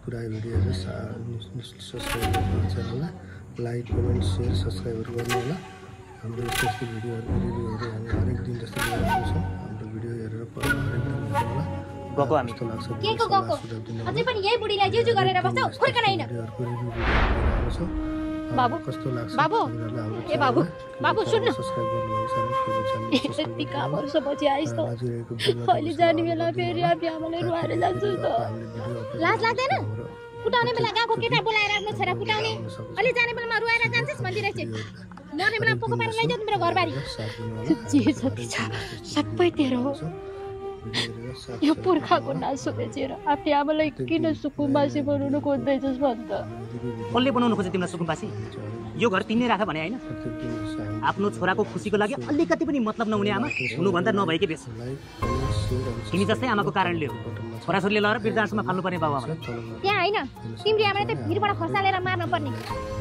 पुरा भिडियोहरू सब्सक्राइब गर्नु च्यानललाई लाइक कमेन्ट सेयर सब्सक्राइबहरू गर्नु होला। हाम्रो यस्तो यस्तो भिडियोहरूको रिभ्यूहरू हामी हरेक दिन जस्तो लिएर आउँछौँ। हाम्रो भिडियो हेरेर हरेक दिन हेर्नु होला। गएको हामी कस्तो लाग्छ के को गएको अझै पनि यही बुढीलाई जिजु गरेर बस्छौ फर्कन हैन भिडियोहरूको रिभ्यू भिडियोहरू आउँछ। बाबु कस्तो लाग्छ बाबु ए बाबु बाबु सुन्नु सब्स्क्राइब गर्नुहोस् हामी यति काम वर्षपछि आइस त अहिले जाने बेला फेरि आफ्नो आमाले रुवाएर जान्छु त लाज लाग्दैन कुटाउने बेला गाउँको केटा बोलाएर आफ्नो छोरा कुटाउने अहिले जाने बेलामा रुवाएर जान्छस् भन्दिरहेछ मर्ने बेला पोको पारेर लैजाऊ मेरो घरबारी जे जति छ सबै तेरो हो यो पुर्खाको नासो बेचेर आफ्नो आमालाई किन सुकुम्बासी बनाउनु खोज्दैछस् भन्छ कसले बनाउनु खोज्छ तिमीलाई सुकुम्बासी यो घर तिमीले राख भने हैन आफ्नो छोराको खुसीको लागि अलिकति पनि मतलब नहुने आमा हुनुभन्दा नभएकै बेस तिमी जस्तै आमाको कारणले हो छोराछोरीले लगेर वृद्धाश्रममा फाल्नुपर्ने बाबु आमा त्यहाँ हैन तिम्रो आमाले त भिरबाट खसालेर मार्न पर्ने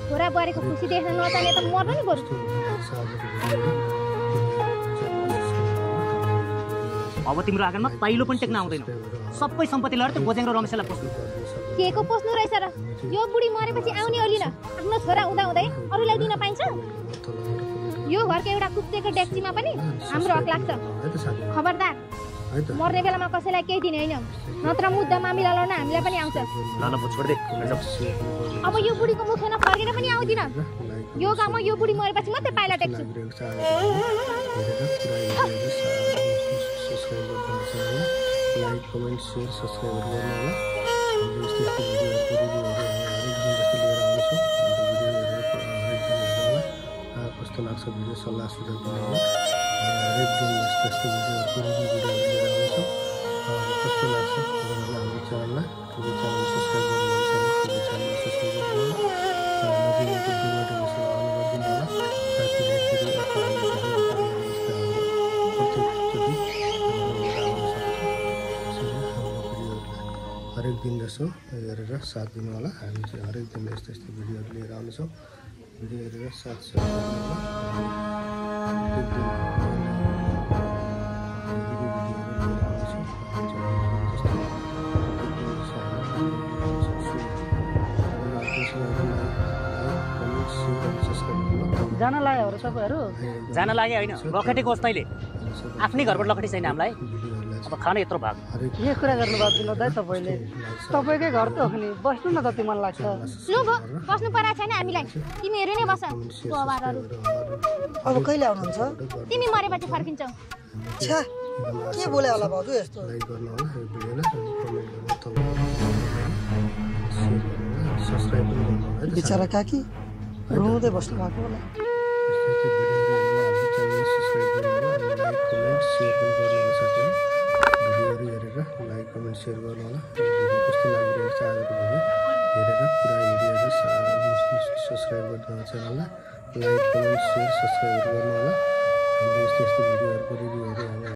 छोरा बुहारीको खुसी देख्न नचाहने त मर्नु नि बरु अब तिम्रो आँगनमा पाइलो पनि टेक्न आउँदैन सबै सम्पत्ति लगेर त्यो बोजेङ र रमेशलाई पोस्नु के को पोस्नु रहेछ र यो बुढी मरेपछि आउने ओली न आफ्नो छोरा हुँदा हुँदै अरूलाई दिन पाइन्छ यो घरको एउटा कुप्तेको डेक्चीमा पनि हाम्रो हक लाग्छ खबरदार मर्ने बेलामा कसैलाई केही दिने हैन नत्र मुद्दा मामिला लड्न हामीलाई पनि आउँछ ल ल छोड दे अब यो बुढीको मुखमा फर्केर पनि आउँदिन यो गाउँमा यो बुढी मरेपछि मात्रै पाइला टेक्छु लाइक कमेन्ट सेयर सब्सक्राइब गर्नु होला। हाम्रो यस्तो यस्तो भिडियोहरूको रिभ्यूहरू हामी हरेक दिन जस्तो लिएर आउँछौँ। हाम्रो भिडियो हेरेर हरेक दिन हेर्नु होला। कस्तो लाग्छ भिडियो सल्लाह सुझाव दिनु होला। हरेक दिन यस्तो यस्तो भिडियोहरूको रिभ्यू भिडियोहरू लिएर आउँछौँ। कस्तो लाग्छ तपाईँहरूलाई हाम्रो च्यानललाई सब्सक्राइब गर्नुहुन्छ भने च्यानललाई सब्सक्राइब गर्नु होला। नजिकैको बेल बटन यसो अन गरिदिनु होला ताकि फेरि हरेक दिन जसो हेरेर साथ दिनु होला। हामी चाहिँ हरेक दिन यस्तो यस्तो भिडियोहरू लिएर आउँछौँ। भिडियो हेरेर साथ जान लाग्यो हो तपाईँहरू जान लाग्यो होइन लखेटे खोज तैँले आफ्नै घरबाट लखेटे छैन हामीलाई अब खान यत्रो भाग के कुरा गर्नु भएको दिनु दाइ तपाईँले तपाईँकै घर त हो नि बस्नु न जति मन लाग्छ लु भो बस्नु परेको छैन हामीलाई तिमीहरू नै बस गोबारहरू अब कहिले आउनुहुन्छ तिमी मरेपछि फर्किन्छौ छ्या के बोले होला भाउजू यस्तो लाइक गर्नु होला यो भिडियोलाई कमेन्ट गर्नु तल सब्स्क्राइब पनि गर्नु होला है त बिचरा काकी रुँदै बस्नु भएको होला यस्तो भिडियोहरू हेर्नु हाम्रो च्यानललाई सब्सक्राइब गर्नु होला लाइक कमेन्ट सेयर पनि गर्नु होला साथै भिडियोहरू हेरेर लाइक कमेन्ट सेयर गर्नु होला भिडियो कस्तो लागिरहेको छ आजको भिडियो हेरेर पुरा भिडियोहरू सब्सक्राइब गर्नु होला च्यानललाई लाइक कमेन्ट सेयर सब्सक्राइब गर्नु होला हाम्रो यस्तो यस्तो भिडियोहरूको रिभ्यूहरू हामी